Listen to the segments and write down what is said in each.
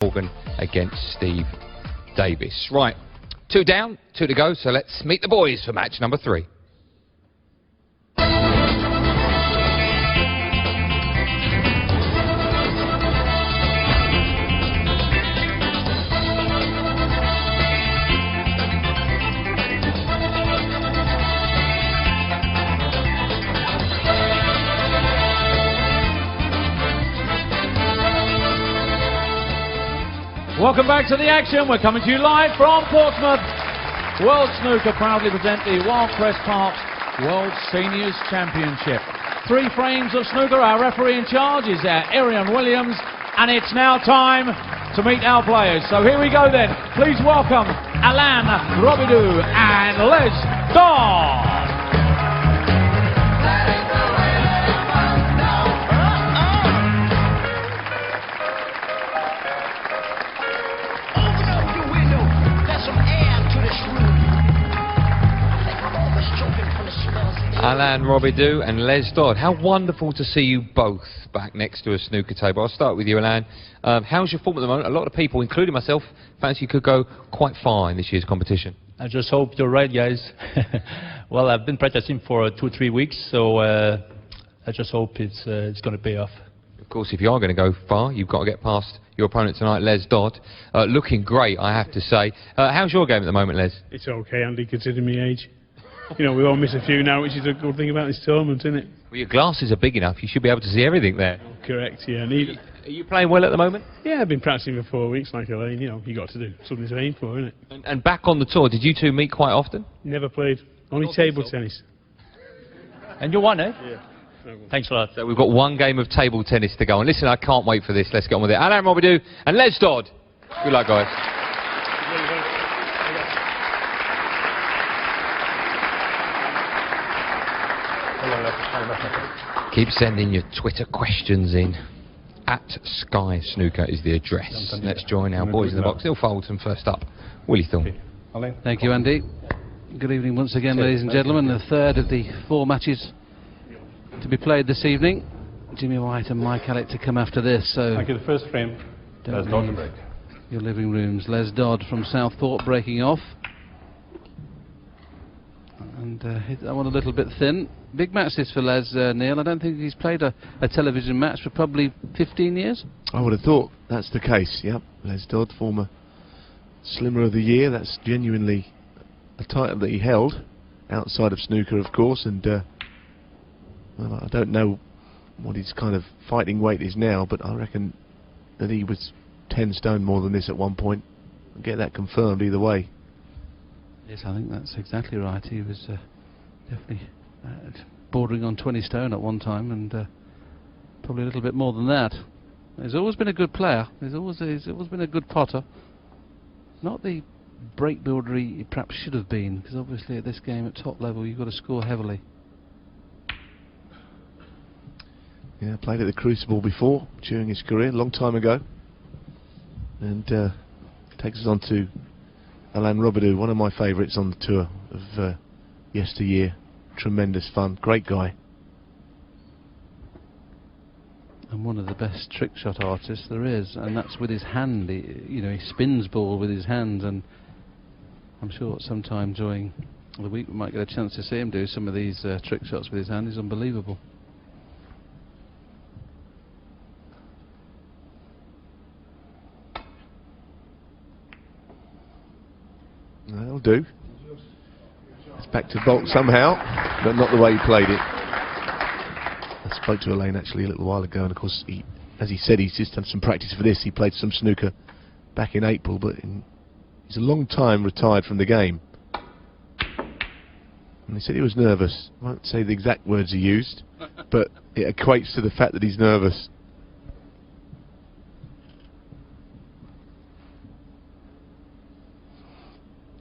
Morgan against Steve Davis. Right, 2 down, 2 to go, so let's meet the boys for match number 3. Welcome back to the action. We're coming to you live from Portsmouth. World Snooker proudly present the Wild Crest Park World Seniors Championship. 3 frames of snooker. Our referee in charge is Arian Williams, and it's now time to meet our players. So here we go then. Please welcome Alain Robidoux and Les Dodd. Alain Robidoux and Les Dodd. How wonderful to see you both back next to a snooker table. I'll start with you, Alain. How's your form at the moment? A lot of people, including myself, fancy you could go quite far in this year's competition. I just hope you're right, guys. Well, I've been practicing for 2-3 weeks, so I just hope it's going to pay off. Of course, if you are going to go far, you've got to get past your opponent tonight, Les Dodd. Looking great, I have to say. How's your game at the moment, Les? It's okay, Andy, considering my age. You know, we all miss a few now, which is a good thing about this tournament, isn't it? Well, your glasses are big enough. You should be able to see everything there. Correct, yeah. Are you playing well at the moment? Yeah, I've been practicing for 4 weeks, like Elaine. You know, you got to do something to aim for, isn't it? And back on the tour, did you two meet quite often? Never played. Only table tennis. And you won, eh? Yeah. Thanks a lot. So we've got 1 game of table tennis to go. And listen, I can't wait for this. Let's get on with it. Alain Robidoux and Les Dodd. Good luck, guys. Keep sending your Twitter questions in. @Sky Snooker is the address. Let's join our boys in the box. Neil Foldson first up. Willie Thorne. Thank you, Andy. Good evening once again, ladies and gentlemen. The third of the 4 matches to be played this evening. Jimmy White and Mike Alec to come after this. So thank you. The first frame. Don't leave your living rooms. Les Dodd from Southport breaking off. And hit that one a little bit thin. Big match this for Les, Neil. I don't think he's played a television match for probably 15 years. I would have thought that's the case, yep. Les Dodd, former Slimmer of the Year. That's genuinely a title that he held, outside of snooker, of course, and well, I don't know what his kind of fighting weight is now, but I reckon that he was 10 stone more than this at one point. I'll get that confirmed either way. Yes, I think that's exactly right. He was definitely bordering on 20 stone at one time, and probably a little bit more than that. He's always been a good player. He's always been a good potter. Not the break builder he perhaps should have been, because obviously at this game at top level you've got to score heavily. Yeah, played at the Crucible before during his career, a long time ago, and takes us on to Alain Robidoux, one of my favourites on the tour of yesteryear. Tremendous fun, great guy. And one of the best trick shot artists there is, and that's with his hand. He spins ball with his hand, and I'm sure sometime during the week we might get a chance to see him do some of these trick shots with his hand. He's unbelievable. That'll do. It's back to Bolt somehow, but not the way he played it. I spoke to Elaine actually a little while ago, and of course, as he said, he's just done some practice for this. He played some snooker back in April, but he's a long time retired from the game. And he said he was nervous. I won't say the exact words he used, but it equates to the fact that he's nervous.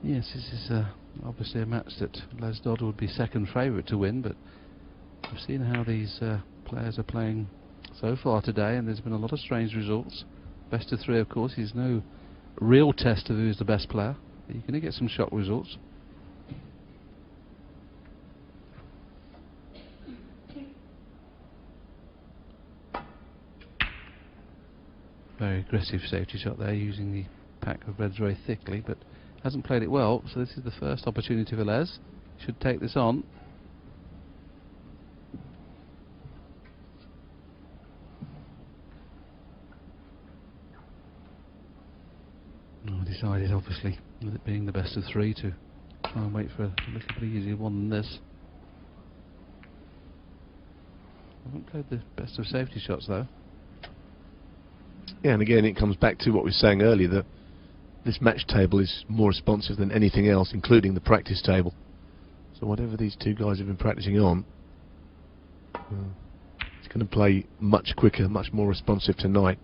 Yes, this is obviously a match that Les Dodd would be second favourite to win, but we've seen how these players are playing so far today, and there's been a lot of strange results. Best of 3, of course, is no real test of who's the best player. You're going to get some shock results. Very aggressive safety shot there, using the pack of reds very thickly, but hasn't played it well, so this is the first opportunity for Les. Should take this on. Decided, obviously, with it being the best of three, to try and wait for a little bit easier one than this. Haven't played the best of safety shots though. Yeah, and again it comes back to what we were saying earlier, that this match table is more responsive than anything else, including the practice table. So whatever these two guys have been practicing on, it's going to play much quicker, much more responsive tonight.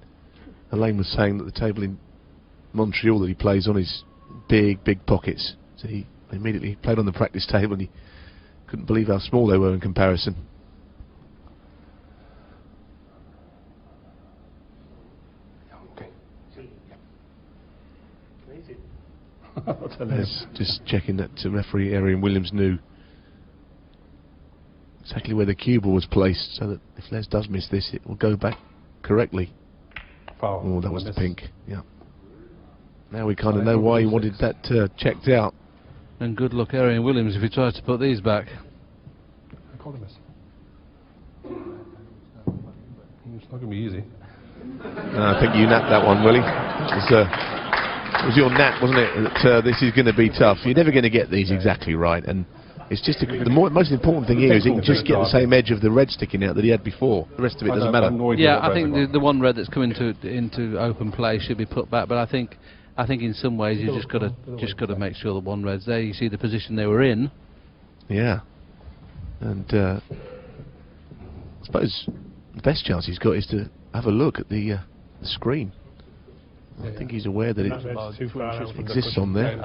Alain was saying that the table in Montreal that he plays on is big pockets. So he immediately played on the practice table and he couldn't believe how small they were in comparison. Just checking that referee Arian Williams knew exactly where the cue ball was placed, so that if Les does miss this, it will go back correctly. Foul. Oh, that was the pink. Yeah. Now we kind of know why he wanted that checked out. And good luck, Arian Williams, if he tries to put these back. I called him this. It's not going to be easy. I think you napped that one, Willie. It was your nap, wasn't it? That this is going to be tough. You're never going to get these exactly right, and it's just the most important thing here is he can just get the same edge of the red sticking out that he had before. The rest of it doesn't matter. Yeah, I think the one red that's come into open play should be put back, but I think in some ways you just got to make sure the one red's there. You see the position they were in. Yeah, and I suppose the best chance he's got is to have a look at the screen. I think he's aware that it exists on there.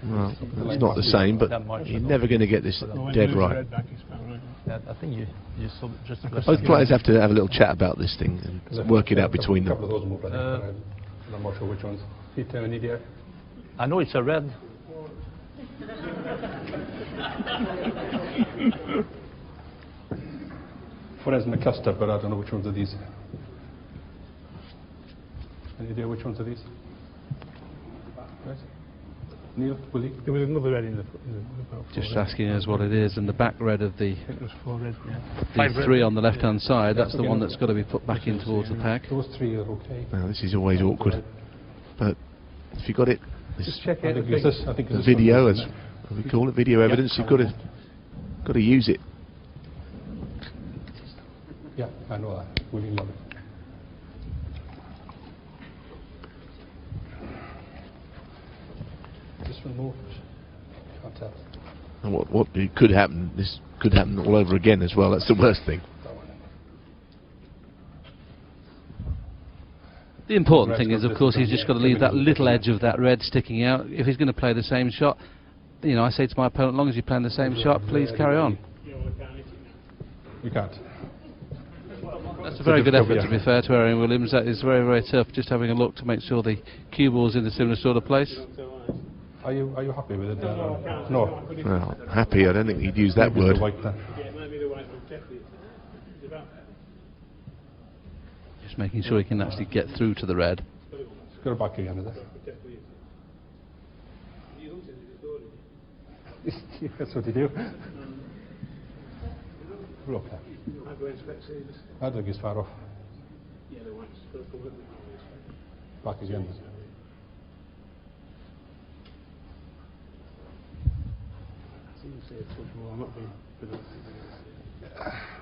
Well, it's not the same, but you're never going to get this dead right. I think you saw just Both players have to have a little chat about this thing and work it out between them. I'm not sure which ones. I know it's a red. Forez McCuster, but I don't know which ones are these. Any idea which ones are these? Right. Neil, Willie? There was another red in the Just asking us what it is, and the back red of the I think it was 4 red. the three on the left hand side, that's the one that's got to be put back in towards the pack. Those three are okay. Now this is always awkward, but if you got it, this I think it's the this video, one, as we call it, video evidence, you've got to use it. Yeah, I know that. Willie love it. This one moved. Can't tell. And what it could happen, this could happen all over again as well. That's the worst thing. That one. The important thing is, of course, he's just got to leave that little edge of that red sticking out. If he's going to play the same shot, you know, I say to my opponent, as long as you're playing the same shot, please carry on. You can't. That's a very good effort, to be fair to Arian Williams. That is very, very tough, just having a look to make sure the cue ball's in a similar sort of place. Are you happy with it? No. Well, happy, I don't think he'd use that word. Just making sure he can actually get through to the red. Let's go back again, is it? That's what you do. Look. I think it's far off. Back again.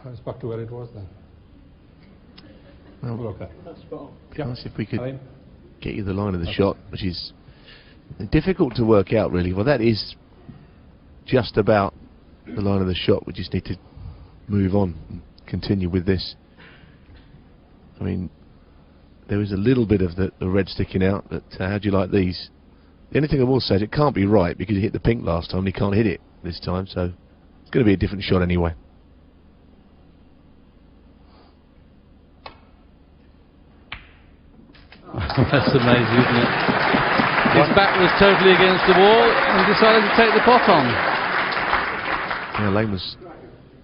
It's back to where it was then. Well, okay. Nice if we could get you the line of the shot, which is difficult to work out really. Well, that is just about the line of the shot. We just need to move on and continue with this. I mean, there is a little bit of the red sticking out, but how do you like these? The only thing I will say is it can't be right because he hit the pink last time and he can't hit it this time, so it's going to be a different shot anyway. That's amazing, isn't it? His back was totally against the wall and decided to take the pot on. Yeah, Alain was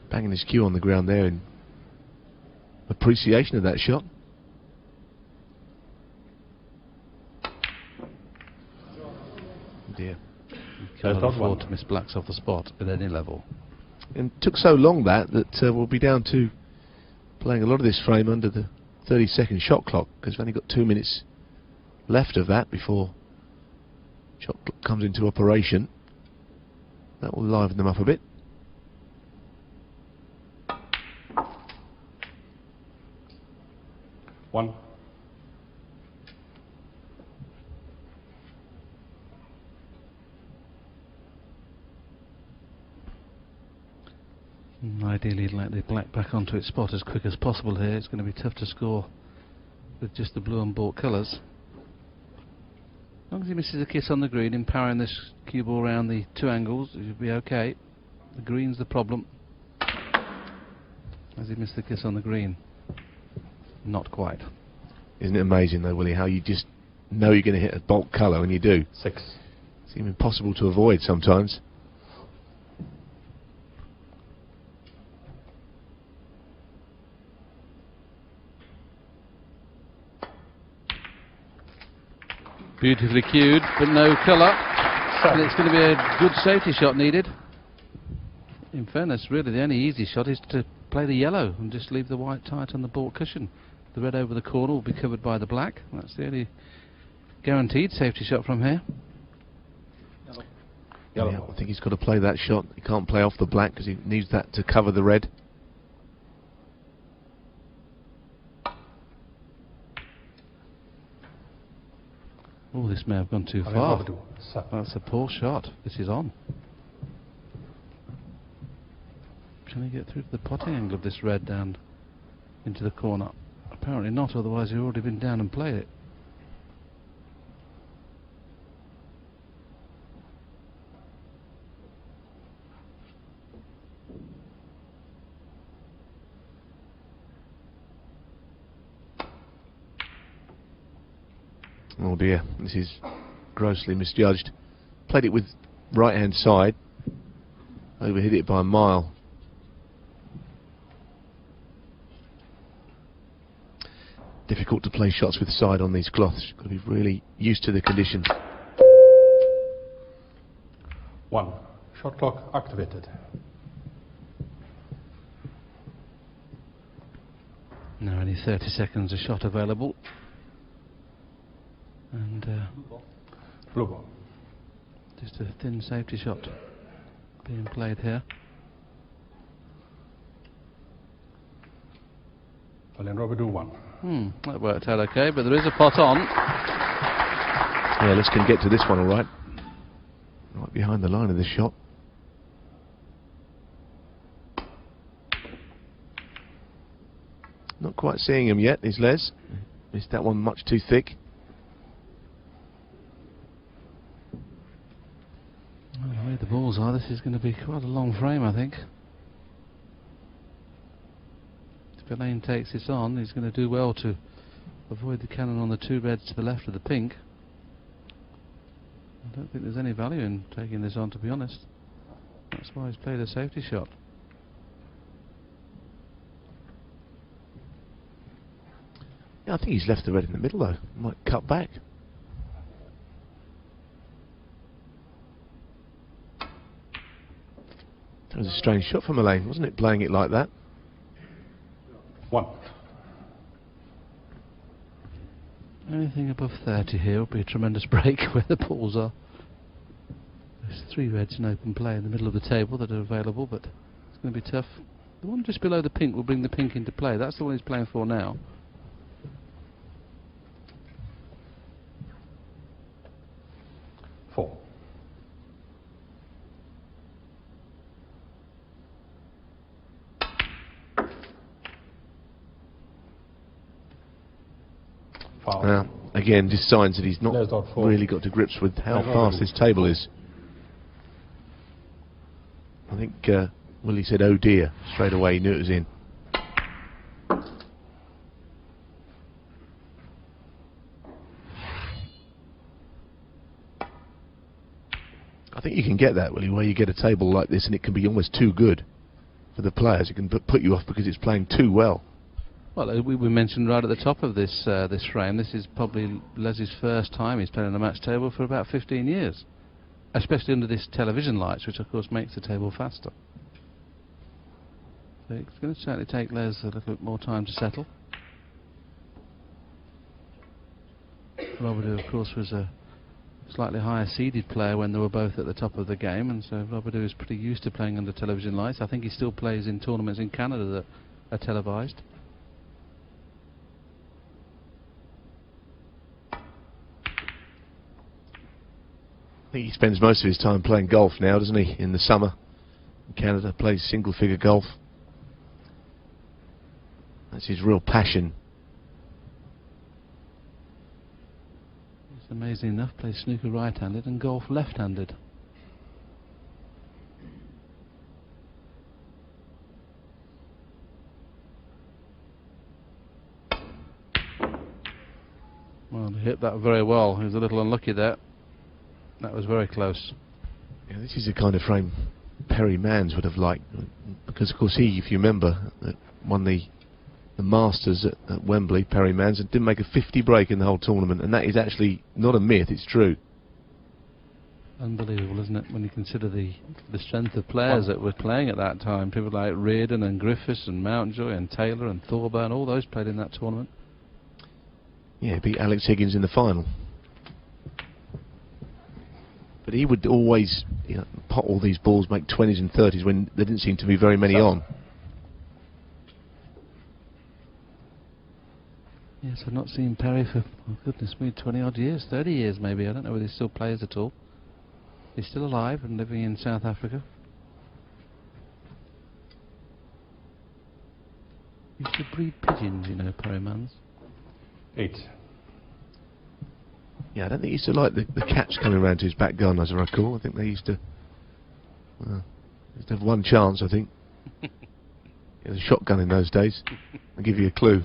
banging his cue on the ground there, and appreciation of that shot. Dear. You cannot afford to miss blacks off the spot at any level. And it took so long that we'll be down to playing a lot of this frame under the 30-second shot clock, because we've only got 2 minutes left of that before shot clock comes into operation. That will liven them up a bit. One. Ideally, you'd like the black back onto its spot as quick as possible here. It's going to be tough to score with just the blue and bought colours. As long as he misses a kiss on the green, empowering this cue ball around the two angles, it should be okay. The green's the problem. Has he missed the kiss on the green? Not quite. Isn't it amazing though, Willie, how you just know you're going to hit a bulk colour when you do? 6. Seems impossible to avoid sometimes. Beautifully cued, but no colour. And it's going to be a good safety shot needed. In fairness, really, the only easy shot is to play the yellow and just leave the white tight on the baulk cushion. The red over the corner will be covered by the black. That's the only guaranteed safety shot from here. Yeah, I think he's got to play that shot. He can't play off the black because he needs that to cover the red. Oh, this may have gone too far. That's a poor shot. This is on. Can he get through to the potting angle of this red down into the corner? Apparently not, otherwise he'd already been down and played it. Oh dear, this is grossly misjudged. Played it with right hand side, overhit it by a mile. Difficult to play shots with side on these cloths. Got to be really used to the conditions. 1. Shot clock activated. Now only 30 seconds a shot available. And Blue ball. just a thin safety shot being played here. Alain Robidoux 1. That worked out okay, but there is a pot on. Yeah, let's can get to this one all right. Right behind the line of this shot. Not quite seeing him yet, is Les. Missed that one much too thick. Well, the way the balls are, this is going to be quite a long frame, I think. If Alain takes this on, he's going to do well to avoid the cannon on the two reds to the left of the pink. I don't think there's any value in taking this on, to be honest. That's why he's played a safety shot. Yeah, I think he's left the red in the middle though. Might cut back. That was a strange shot from Alain, wasn't it, playing it like that? 1. Anything above 30 here would be a tremendous break where the balls are. There's 3 reds in open play in the middle of the table that are available, but it's going to be tough. The one just below the pink will bring the pink into play. That's the one he's playing for now. Again, just signs that he's not really got to grips with how fast this table is. I think Willie said, oh dear, straight away he knew it was in. I think you can get that, Willie, where you get a table like this and it can be almost too good for the players. It can put you off because it's playing too well. Well, we mentioned right at the top of this this frame, this is probably Les's first time he's playing on the match table for about 15 years, especially under this television lights, which of course makes the table faster. So it's going to certainly take Les a little bit more time to settle. Robidoux, of course, was a slightly higher seeded player when they were both at the top of the game, and so Robidoux is pretty used to playing under television lights. I think he still plays in tournaments in Canada that are televised. I think he spends most of his time playing golf now, doesn't he? In the summer, in Canada, plays single-figure golf. That's his real passion. It's amazing enough, plays snooker right-handed and golf left-handed. Well, he hit that very well. He was a little unlucky there. That was very close. Yeah, this is the kind of frame Perry Manns would have liked, because of course he, if you remember, won the Masters at Wembley, Perry Manns, and didn't make a 50 break in the whole tournament, and that is actually not a myth, it's true. Unbelievable, isn't it, when you consider the strength of players that were playing at that time. People like Reardon and Griffiths and Mountjoy and Taylor and Thorburn, all those played in that tournament. Yeah, beat Alex Higgins in the final. But he would always, you know, pot all these balls, make 20s and 30s when there didn't seem to be very many on. Yes, I've not seen Perry for, oh goodness me, 20 odd years, 30 years maybe. I don't know whether he still plays at all. He's still alive and living in South Africa. He used to breed pigeons, you know, Perry Manns. 8. Yeah, I don't think he used to like the cats coming around to his back garden, as I recall. I think they used to have one chance, I think. It was a shotgun in those days. I'll give you a clue.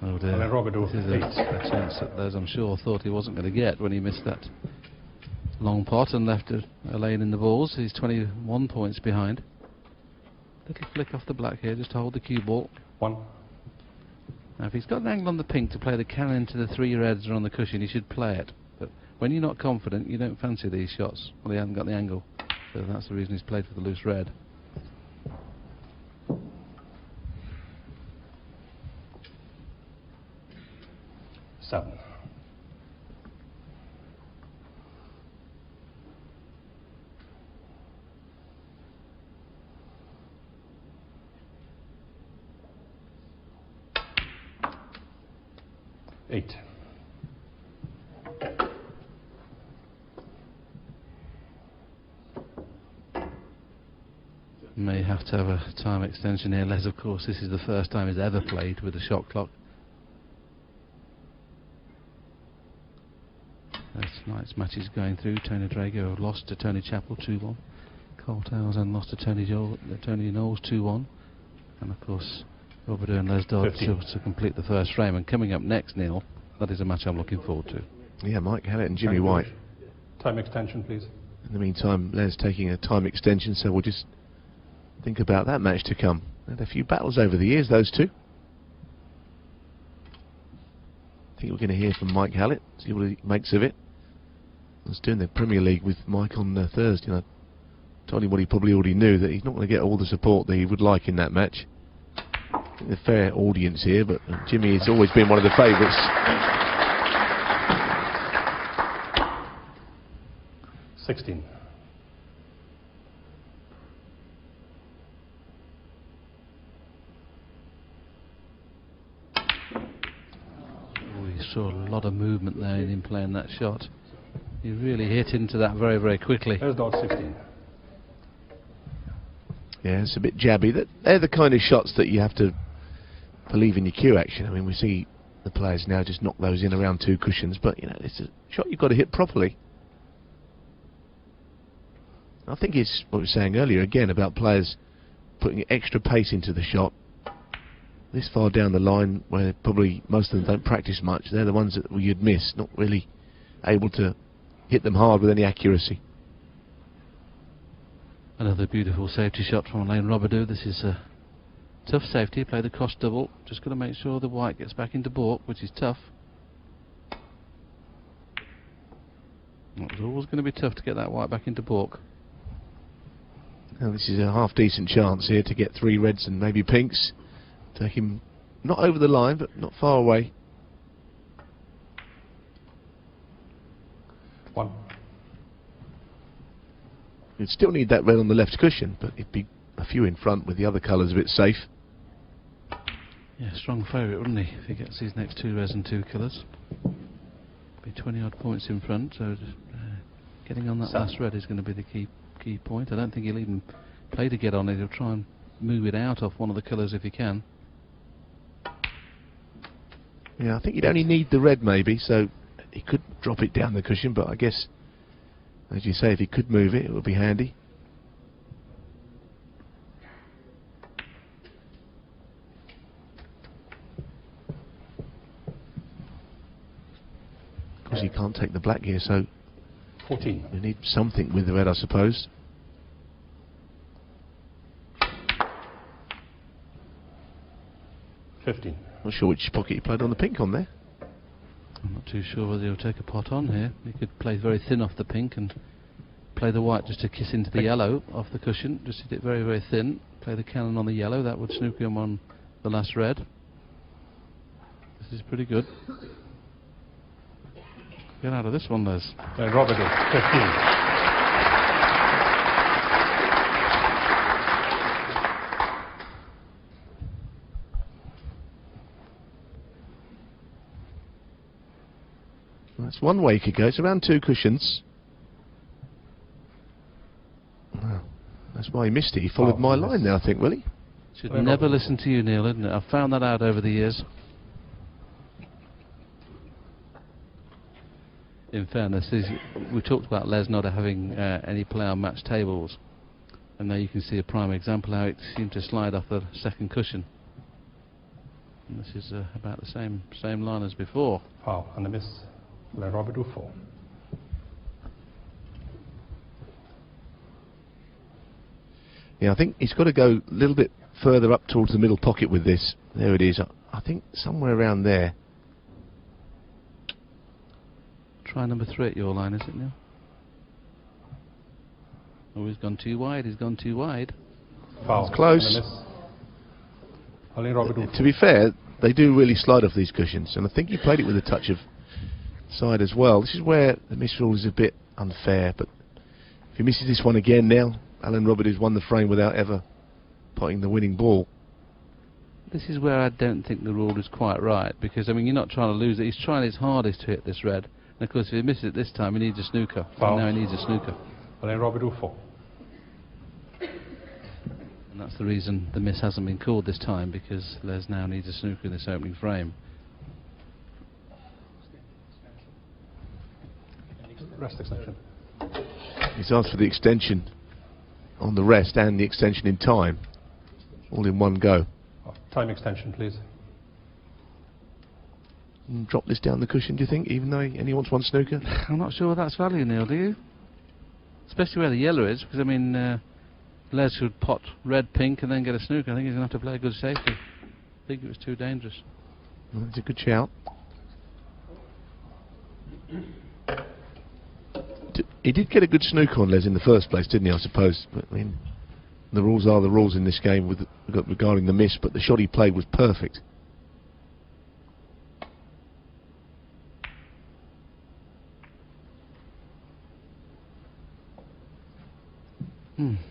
Oh dear. Alain Robidoux, This is a chance that those, I'm sure, thought he wasn't going to get when he missed that long pot and left Alain in the balls. He's 21 points behind. Little flick off the black here, just to hold the cue ball. 1. Now, if he's got an angle on the pink to play the cannon into the 3 reds or on the cushion, he should play it. But when you're not confident, you don't fancy these shots. Well, he hasn't got the angle, so that's the reason he's played for the loose red. Seven. Eight. May have to have a time extension here. Les, of course, this is the first time he's ever played with a shot clock. Tonight's match is going through. Tony Drago lost to Tony Chappell 2-1. Cole Townsend lost to Tony Knowles 2-1. And of course, Robidoux and Les Dodd to complete the first frame. And coming up next, Neil, that is a match I'm looking forward to. Yeah, Mike Hallett and Jimmy White. Time extension, please. In the meantime, Les taking a time extension, so we'll just think about that match to come. Had a few battles over the years, those two. I think we're going to hear from Mike Hallett, see what he makes of it. I was doing the Premier League with Mike on Thursday, and I told him what he probably already knew, that he's not going to get all the support that he would like in that match. I think a fair audience here, but Jimmy has always been one of the favourites. 16. We saw a lot of movement there in him playing that shot. He really hit into that very, very quickly. There's Dodd 16. Yeah, it's a bit jabby. They're the kind of shots that you have to believe in your cue action. I mean, we see the players now just knock those in around 2 cushions, but you know, it's a shot you've got to hit properly. I think it's what we were saying earlier again about players putting extra pace into the shot. This far down the line, where probably most of them don't practice much, they're the ones that you'd miss, not really able to hit them hard with any accuracy. Another beautiful safety shot from Alain Robidoux. This is Tough safety, play the cross double. Just got to make sure the white gets back into baulk, which is tough. It was always going to be tough to get that white back into baulk. Now this is a half decent chance here to get 3 reds and maybe pinks. Take him not over the line, but not far away. 1. You'd still need that red on the left cushion, but it'd be a few in front with the other colours a bit safe. Yeah, strong favourite, wouldn't he, if he gets these next 2 reds and 2 colours. Be 20 odd points in front, so getting on that last red is going to be the key point. I don't think he'll even play to get on it. He'll try and move it out off one of the colours if he can. Yeah, I think you'd only need the red maybe, so he could drop it down the cushion, but I guess, as you say, if he could move it, it would be handy. Of course, he can't take the black here, so 14. you need something with the red, I suppose. $15. Not sure which pocket he played on the pink on there. I'm not too sure whether he'll take a pot on here. He could play very thin off the pink and play the white just to kiss into the yellow off the cushion. Just hit it very, very thin. Play the cannon on the yellow. That would snooker him on the last red. This is pretty good. Get out of this one, Les. Alain Robidoux, 15. That's one way he could go. It's around 2 cushions. Well, that's why he missed it. He followed my line there, I think, will he? Should never listen to you, Neil, isn't it? I've found that out over the years. In fairness, we talked about Les not having any play on match tables, and now you can see a prime example how it seemed to slide off the second cushion. And this is about the same line as before. Foul and a miss. Alain Robidoux, 4. Yeah, I think he's got to go a little bit further up towards the middle pocket with this. There it is. I think somewhere around there. Try number 3 at your line, is it, Neil? Oh, he's gone too wide. He's gone too wide. Foul. It's close. And a miss. Alain Robidoux. To be fair, they do really slide off these cushions, and I think he played it with a touch of side as well. This is where the miss rule is a bit unfair, but if he misses this one again now, Alain Robidoux won the frame without ever potting the winning ball. This is where I don't think the rule is quite right, because, I mean, you're not trying to lose it. He's trying his hardest to hit this red. And, of course, if he misses it this time, he needs a snooker. Foul. And now he needs a snooker. Alain Robidoux, 4. And that's the reason the miss hasn't been called this time, because Les now needs a snooker in this opening frame. Rest extension. He's asked for the extension on the rest and the extension in time, all in one go. Time extension, please. Drop this down the cushion, do you think, even though he only wants 1 snooker? I'm not sure that's value, Neil, do you? Especially where the yellow is, because, I mean, Les should pot red, pink, and then get a snooker. I think he's going to have to play a good safety. I think it was too dangerous. Well, it's a good shout. He did get a good snooker on Les in the first place, didn't he, I suppose? But, I mean, the rules are the rules in this game with regarding the miss, but the shot he played was perfect.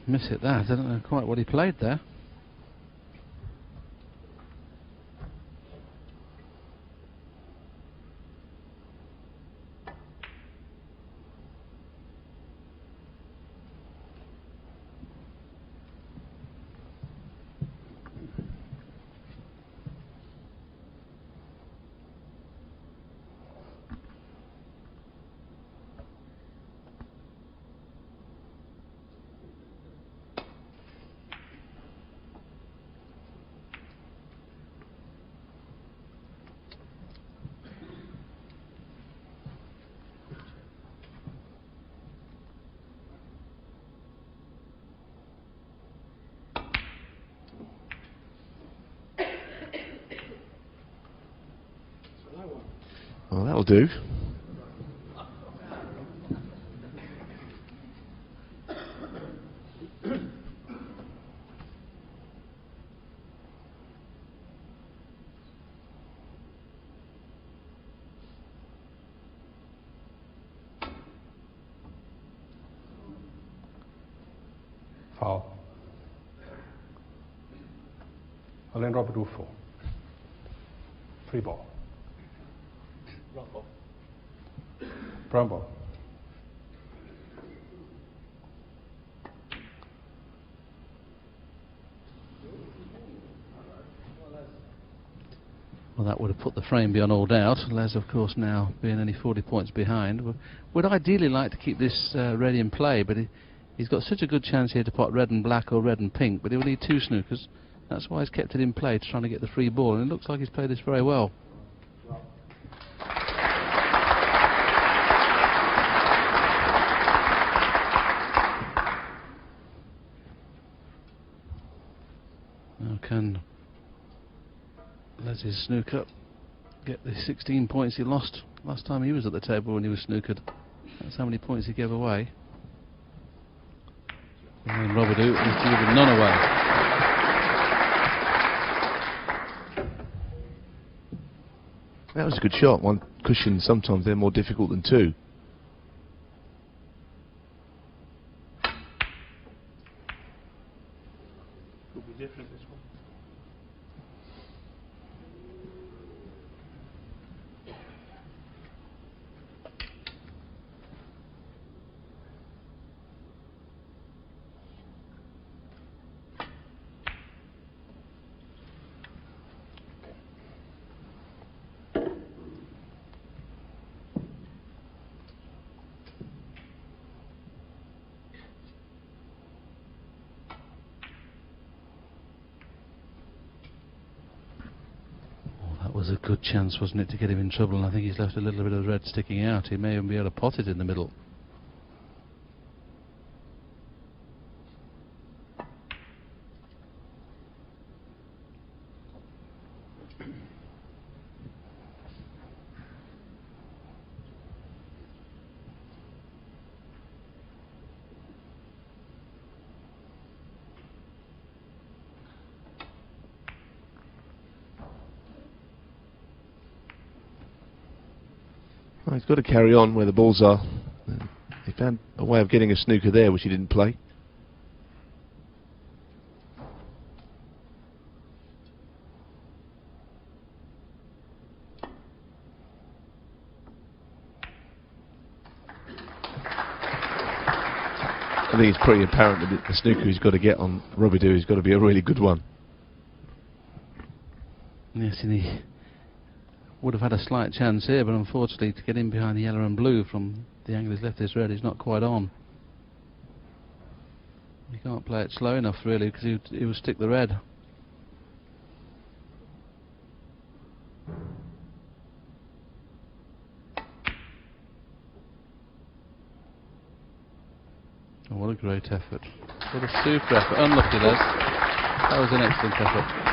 Miss hit that. I don't know quite what he played there. Well, that'll do. Foul. Alain Robidoux 4. Free ball. Brown ball. Well, that would have put the frame beyond all doubt. Les, of course, now being only 40 points behind. Would ideally like to keep this red in play, but he's got such a good chance here to pot red and black or red and pink, but he'll need 2 snookers. That's why he's kept it in play, trying to get the free ball, and it looks like he's played this very well. Now can Les's snooker get the 16 points he lost last time he was at the table when he was snookered? That's how many points he gave away. And Robidoux needs to give none away. That was a good shot. 1 cushion, sometimes they're more difficult than 2. Could be different this one. Was a good chance, wasn't it, to get him in trouble, and I think he's left a little bit of red sticking out. He may even be able to pot it in the middle. Well, he's got to carry on where the balls are. He found a way of getting a snooker there which he didn't play. I think it's pretty apparent that the snooker he's got to get on Robidoux has got to be a really good one. Yes, and he would have had a slight chance here, but unfortunately to get in behind the yellow and blue from the angle he's left this red, he's not quite on. You can't play it slow enough really, because he would stick the red. Oh, what a great effort. What a super effort. Unlucky, Les. That was an excellent effort.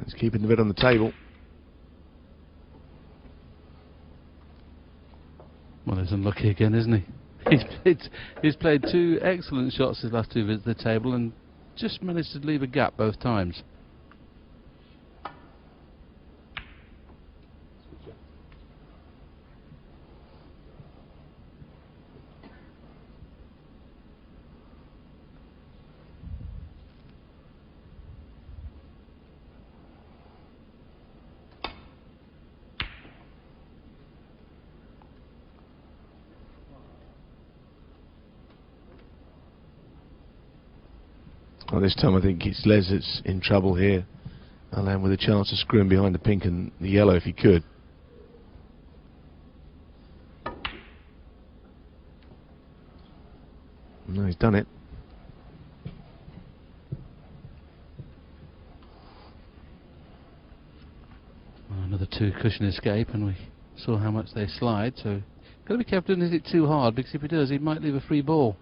It's keeping the red on the table. Well, he's unlucky again, isn't he? He's played 2 excellent shots his last 2 visits to the table and just managed to leave a gap both times. Well, this time I think it's Les that's in trouble here. Alain with a chance to screw him behind the pink and the yellow if he could. No, he's done it. Well, another 2 cushion escape, and we saw how much they slide, so got to be careful doing it too hard, because if he does, he might leave a free ball.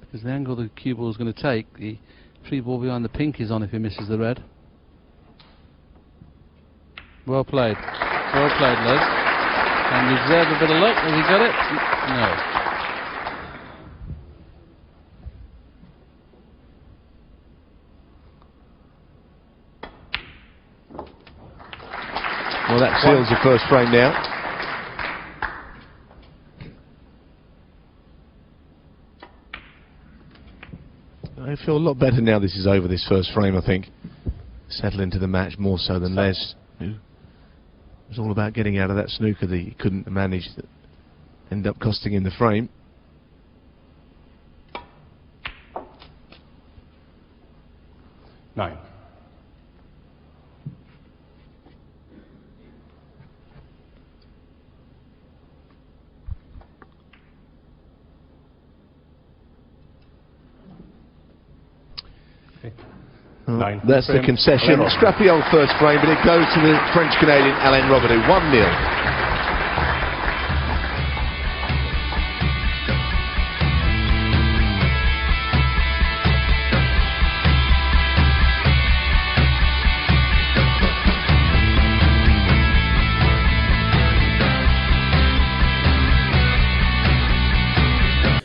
Because the angle the cue ball is going to take, the free ball behind the pink is on if he misses the red. Well played. Well played, Les. And you deserve a bit of luck. Has he got it? No. Well, that seals the first frame now. I feel a lot better now this is over, this first frame, I think. Settle into the match more so than Les, who was all about getting out of that snooker that he couldn't manage, that ended up costing him the frame. Nine. Nine. That's the concession. Scrappy old first frame, but it goes to the French-Canadian Alain Robidoux, 1-0.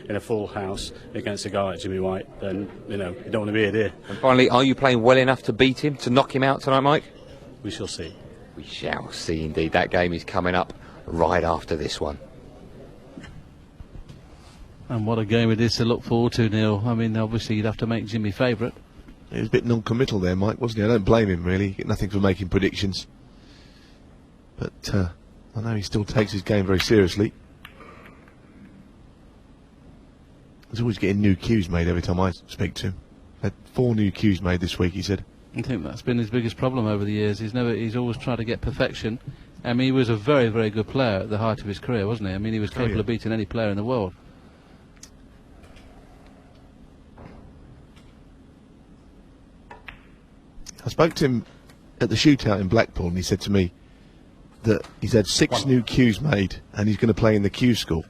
In a full house against a guy like Jimmy White, then you know you don't want to be here. And finally, are you playing well enough to beat him, to knock him out tonight, Mike? We shall see. We shall see indeed. That game is coming up right after this one. And what a game it is to look forward to, Neil. I mean, obviously you'd have to make Jimmy favourite. He was a bit non-committal there, Mike, wasn't he? I don't blame him, really. Get nothing for making predictions. But I know he still takes his game very seriously. He's always getting new cues made every time I speak to him. Had 4 new cues made this week, he said. I think that's been his biggest problem over the years. He's always tried to get perfection. I mean, he was a very, very good player at the height of his career, wasn't he? I mean, he was capable of beating any player in the world. I spoke to him at the shootout in Blackpool, and he said to me that he's had 6 new cues made, and he's going to play in the cue school.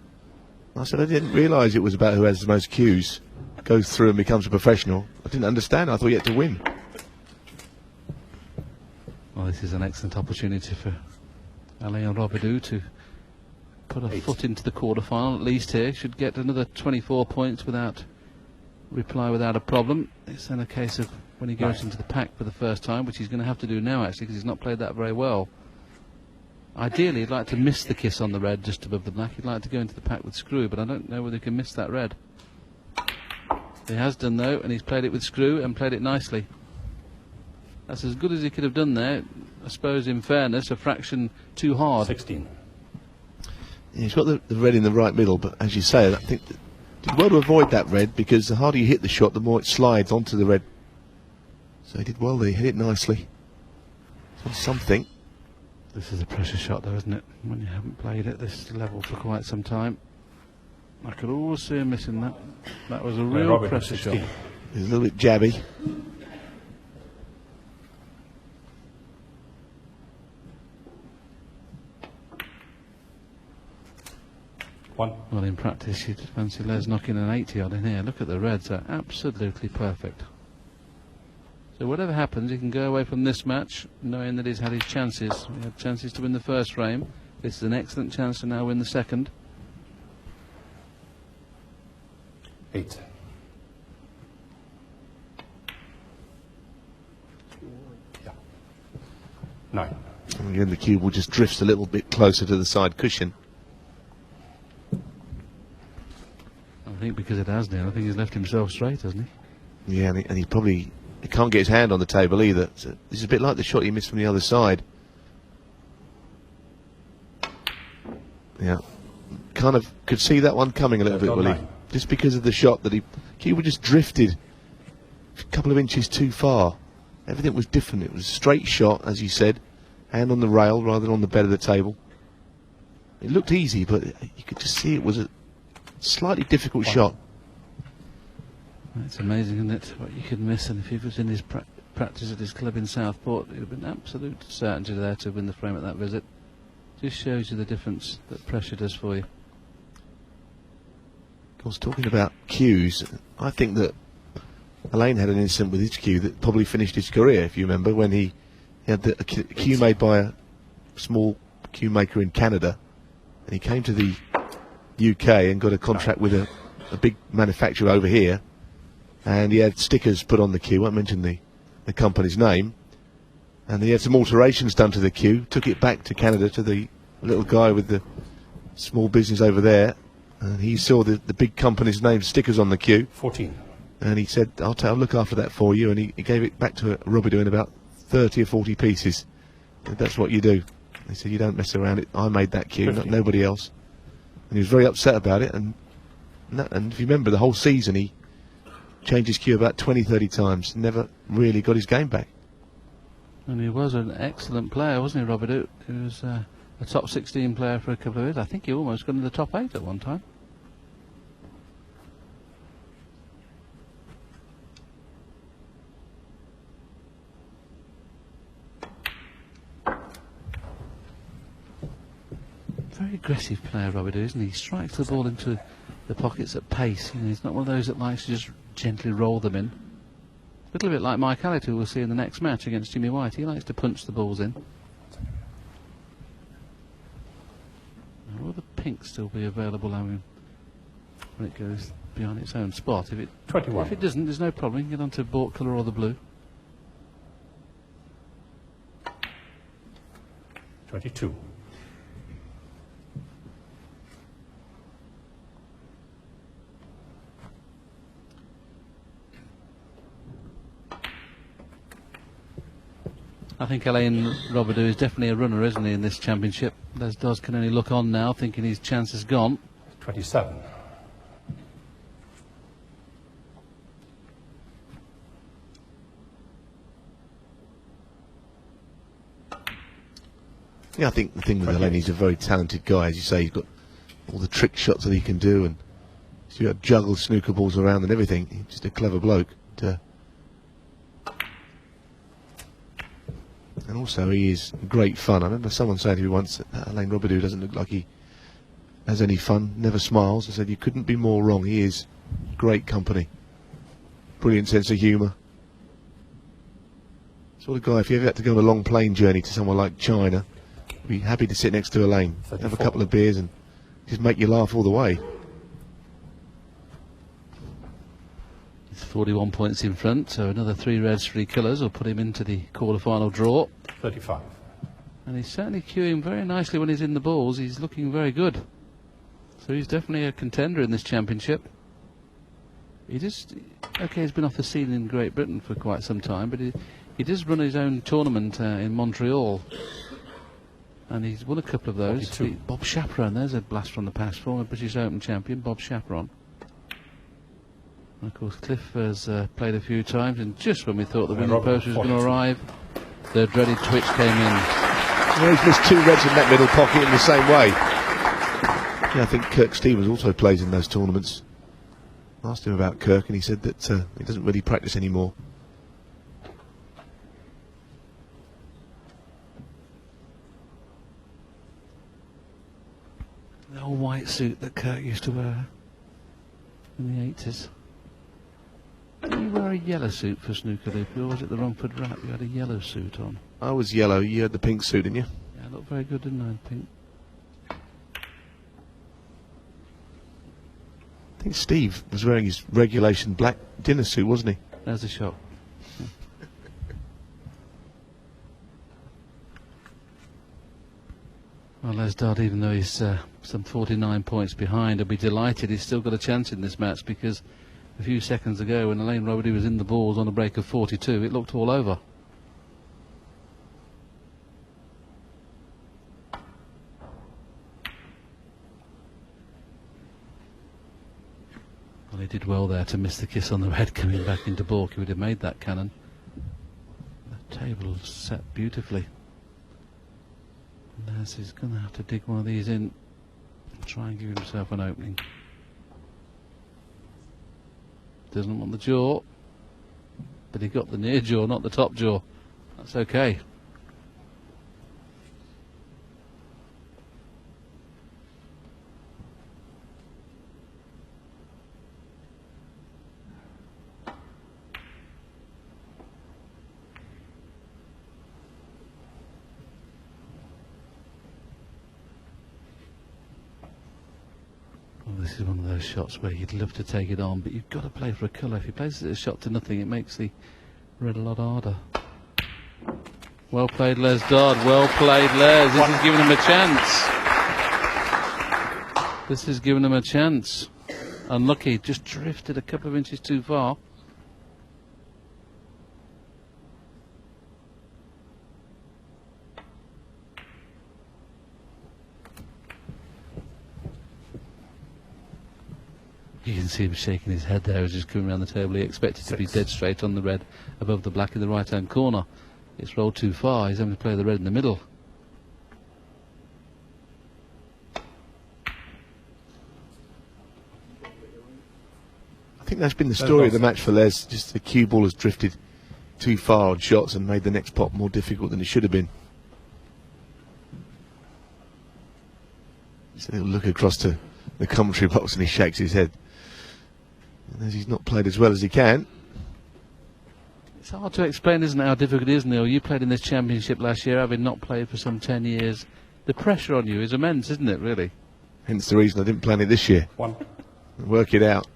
I said, I didn't realise it was about who has the most cues, goes through and becomes a professional. I didn't understand. I thought he had to win. Well, this is an excellent opportunity for Alain Robidoux to put a foot into the quarter-final, at least here. Should get another 24 points without reply, without a problem. It's then a case of when he goes into the pack for the first time, which he's going to have to do now, actually, because he's not played that very well. Ideally, he'd like to miss the kiss on the red just above the black. He'd like to go into the pack with screw, but I don't know whether he can miss that red. He has done, though, and he's played it with screw and played it nicely. That's as good as he could have done there. I suppose, in fairness, a fraction too hard. 16. Yeah, he's got the red in the right middle, but as you say, I think that did well to avoid that red, because the harder you hit the shot, the more it slides onto the red. So he did well there, he hit it nicely. So something. This is a pressure shot, though, isn't it? When you haven't played at this level for quite some time. I could always see him missing that. That was a real pressure shot. He's a little bit jabby. One. Well, in practice, you'd fancy Les knocking an 80 odd in here. Look at the reds, they're absolutely perfect. So whatever happens, he can go away from this match knowing that he's had his chances. He had chances to win the first frame. This is an excellent chance to now win the second. 8. Yeah. 9. And again, the cue ball just drifts a little bit closer to the side cushion. I think because it has now, I think he's left himself straight, hasn't he? Yeah, and he probably can't get his hand on the table either. So this is a bit like the shot he missed from the other side. Yeah, kind of could see that one coming a little bit, Willie. Just because of the shot that he would just drifted a couple of inches too far. Everything was different. It was a straight shot, as you said, hand on the rail rather than on the bed of the table. It looked easy, but you could just see it was a slightly difficult shot. It's amazing, isn't it, what you could miss, and if he was in his practice at his club in Southport, it would have been absolute certainty there to win the frame at that visit. Just shows you the difference that pressure does for you. Of course, talking about cues, I think that Alain had an incident with his cue that probably finished his career, if you remember, when he had a cue made by a small cue maker in Canada, and he came to the UK and got a contract with a big manufacturer over here, and he had stickers put on the cue. I won't mention the company's name, and he had some alterations done to the cue, took it back to Canada to the little guy with the small business over there, and he saw the big company's name stickers on the cue. 14. And he said, I'll look after that for you, and he gave it back to Robidoux in about 30 or 40 pieces. And that's what you do. He said, you don't mess around. I made that cue, not nobody else. And he was very upset about it, and if you remember, the whole season he changed his cue about 20-30 times, never really got his game back. And he was an excellent player, wasn't he, Robidoux? He was a top 16 player for a couple of years. I think he almost got into the top 8 at one time. Very aggressive player, Robidoux, isn't he? He strikes the ball into the pockets at pace. You know, he's not one of those that likes to just gently roll them in. A little bit like Mike Allett, who we'll see in the next match against Jimmy White. He likes to punch the balls in. Now, will the pink still be available, I mean, when it goes behind its own spot? If it 21. If it doesn't, there's no problem. You can get onto baulk colour or the blue. 22. I think Alain Robidoux is definitely a runner, isn't he, in this championship? Les Dodd can only look on now, thinking his chance is gone. 27. Yeah, I think the thing with Alain, he's a very talented guy, as you say. He's got all the trick shots that he can do, and he's got juggle snooker balls around and everything. He's just a clever bloke. And also, he is great fun. I remember someone saying to me once that Alain Robidoux doesn't look like he has any fun, never smiles. I said, you couldn't be more wrong. He is great company. Brilliant sense of humour. Sort of guy, if you ever had to go on a long plane journey to somewhere like China, be happy to sit next to Alain, have a couple of beers and just make you laugh all the way. He's 41 points in front, so another 3 reds, 3 colours will put him into the quarter-final draw. 35. And he's certainly cueing very nicely when he's in the balls. He's looking very good. So he's definitely a contender in this championship. He just, okay, he's been off the scene in Great Britain for quite some time, but he does run his own tournament in Montreal. And he's won a couple of those. Bob Chaperon, there's a blast from the past, former British Open champion, Bob Chaperon. And of course, Cliff has played a few times, and just when we thought the winning post was going to arrive, the dreaded twitch came in. Well, he's missed 2 reds in that middle pocket in the same way. Yeah, I think Kirk Stevens also plays in those tournaments. I asked him about Kirk, and he said that he doesn't really practice anymore. The old white suit that Kirk used to wear in the 80s. Did you wear a yellow suit for snooker, Loopy, or was it the Romford Rap? You had a yellow suit on. I was yellow, you had the pink suit, didn't you? Yeah, it looked very good, didn't I, pink? I think Steve was wearing his regulation black dinner suit, wasn't he? There's a shot. Well, Les Dodd, even though he's some 49 points behind, will be delighted he's still got a chance in this match, because a few seconds ago when Alain Robidoux was in the balls on a break of 42, it looked all over. Well, he did well there to miss the kiss on the red coming back into baulk. He would have made that cannon. The table set beautifully. Les is going to have to dig one of these in and try and give himself an opening. Doesn't want the jaw, but he got the near jaw, not the top jaw. That's okay. This is one of those shots where you'd love to take it on, but you've got to play for a colour. If he plays it a shot to nothing, it makes the red a lot harder. Well played, Les Dodd. Well played, Les. This has given him a chance. This has given him a chance. Unlucky, just drifted a couple of inches too far. You can see him shaking his head there as he's coming around the table. He expected to be dead straight on the red above the black in the right hand corner. It's rolled too far. He's having to play the red in the middle. I think that's been the story of the match for Les. Just the cue ball has drifted too far on shots and made the next pot more difficult than it should have been. So he'll look across to the commentary box and he shakes his head. And as he's not played as well as he can. It's hard to explain, isn't it, how difficult it is, Neil? You played in this championship last year, having not played for some 10 years. The pressure on you is immense, isn't it, really? Hence the reason I didn't play it this year. Work it out.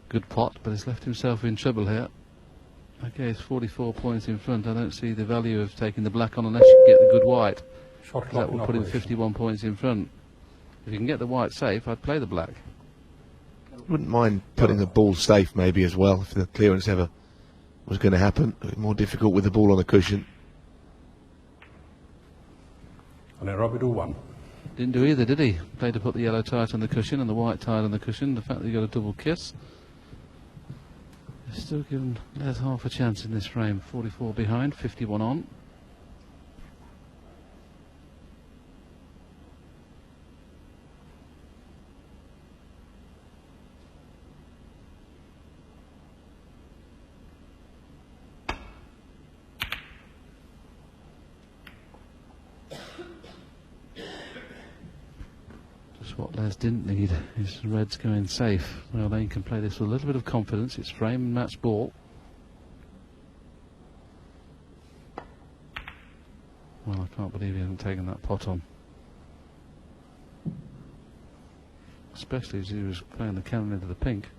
Good pot, but he's left himself in trouble here. Okay, it's 44 points in front. I don't see the value of taking the black on unless you get the good white. That will put him 51 points in front. If you can get the white safe, I'd play the black. Wouldn't mind putting the ball safe maybe as well, if the clearance ever was going to happen. A bit more difficult with the ball on the cushion. Alain Robidoux won. Didn't do either, did he? Played to put the yellow tight on the cushion and the white tight on the cushion. The fact that he got a double kiss. He's still given Les half a chance in this frame. 44 behind, 51 on. What Les didn't need is reds going safe. Well, they can play this with a little bit of confidence. It's frame and match ball. Well, I can't believe he hasn't taken that pot on. Especially as he was playing the cannon into the pink.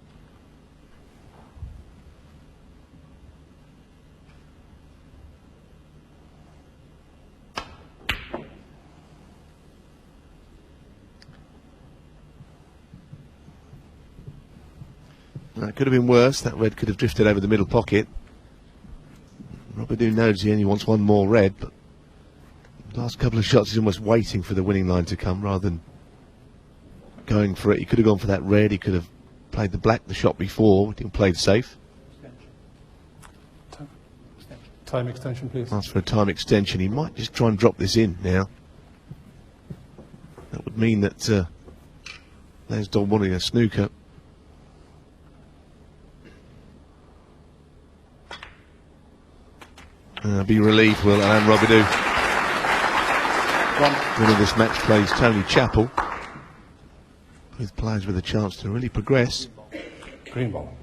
That could have been worse. That red could have drifted over the middle pocket. Robidoux knows he only wants one more red, but the last couple of shots he's almost waiting for the winning line to come rather than going for it. He could have gone for that red. He could have played the black the shot before. He played safe. Time extension, please. Asked for a time extension. He might just try and drop this in now. That would mean that Les Dodd wanting a snooker. Be relieved, will Alain Robidoux. Winner this match plays Tony Chappell. Both players with a chance to really progress. Green ball.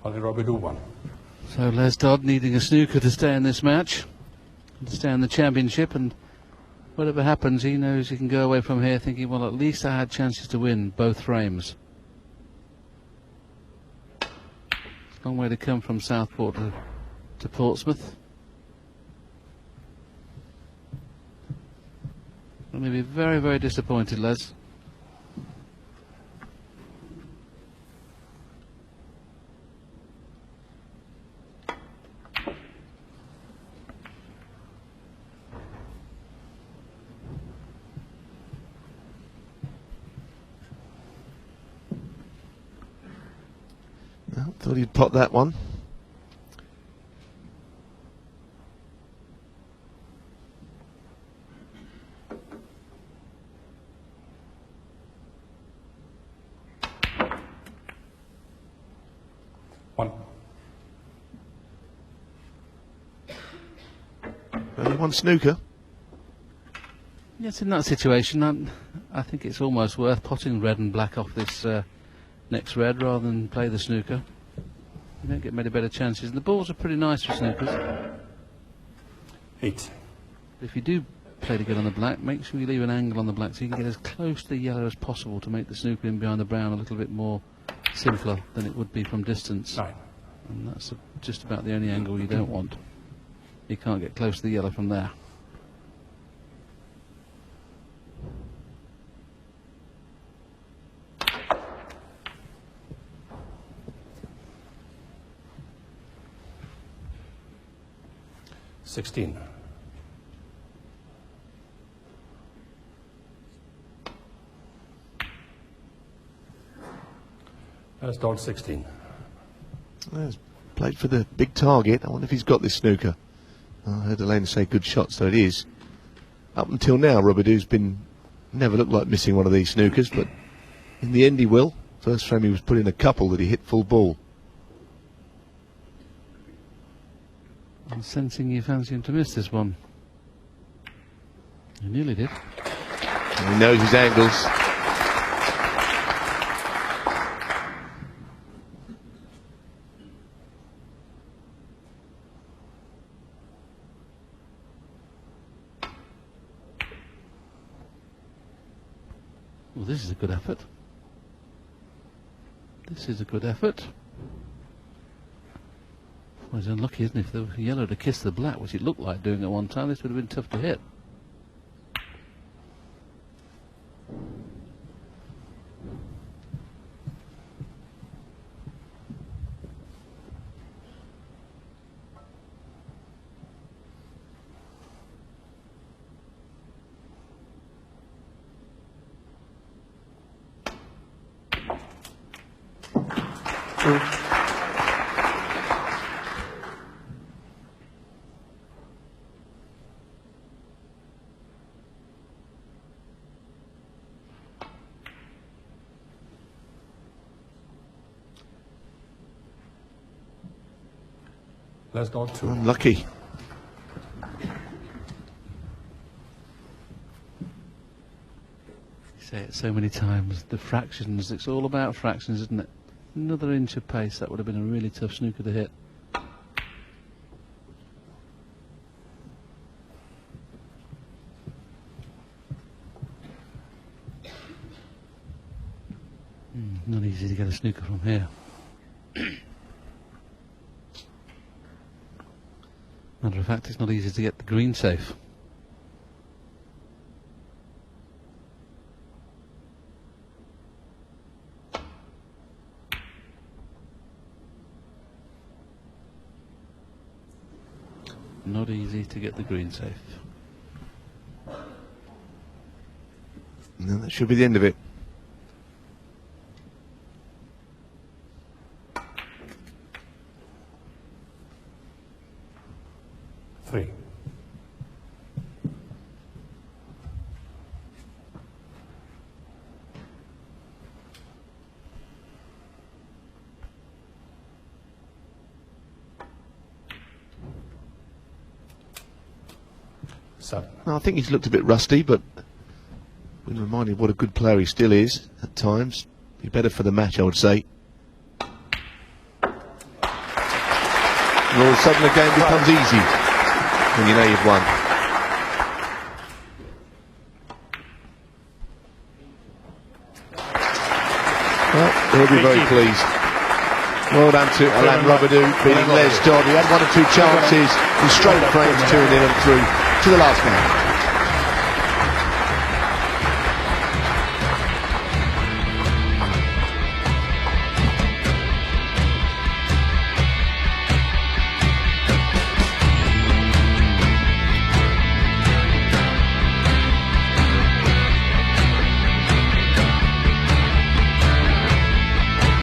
Alain Robidoux won. So Les Dodd needing a snooker to stay in this match. To stay in the championship, and whatever happens, he knows he can go away from here thinking, well, at least I had chances to win both frames. It's a long way to come from Southport to Portsmouth. I'm going to be very, very disappointed, Les. Thought he'd pot that one. Only one snooker. Yes, in that situation, I think it's almost worth potting red and black off this next red rather than play the snooker. You don't get many better chances. And the balls are pretty nice for snookers. 8. If you do play to get on the black, make sure you leave an angle on the black so you can get as close to the yellow as possible to make the snooker in behind the brown a little bit more simpler than it would be from distance. 9. And that's just about the only angle you don't want. You can't get close to the yellow from there. $16. That's Dodd 16. Well, played for the big target. I wonder if he's got this snooker. I heard Alain say good shot, so it is. Up until now, Robidoux's never looked like missing one of these snookers, but in the end he will. First frame he was put in a couple that he hit full ball. I'm sensing you fancy him to miss this one. You nearly did. And he knows his angles. Well, this is a good effort. This is a good effort. Well, he's unlucky, isn't he? If the yellow had kissed the black, which it looked like doing at one time, this would have been tough to hit. That's Dodd 2. Unlucky. You say it so many times, the fractions, it's all about fractions, isn't it? Another inch of pace, that would have been a really tough snooker to hit. Not easy to get a snooker from here. Matter of fact, it's not easy to get the green safe. Not easy to get the green safe. No, that should be the end of it. Three. I think he's looked a bit rusty, but been reminded what a good player he still is at times. Be better for the match, I would say. And all of a sudden the game becomes easy when you know you've won. Well, he'll be very pleased. Well done to Alain Robidoux beating Les Dodd. He had one or two chances. He straight frames 2-0 and through to the last game.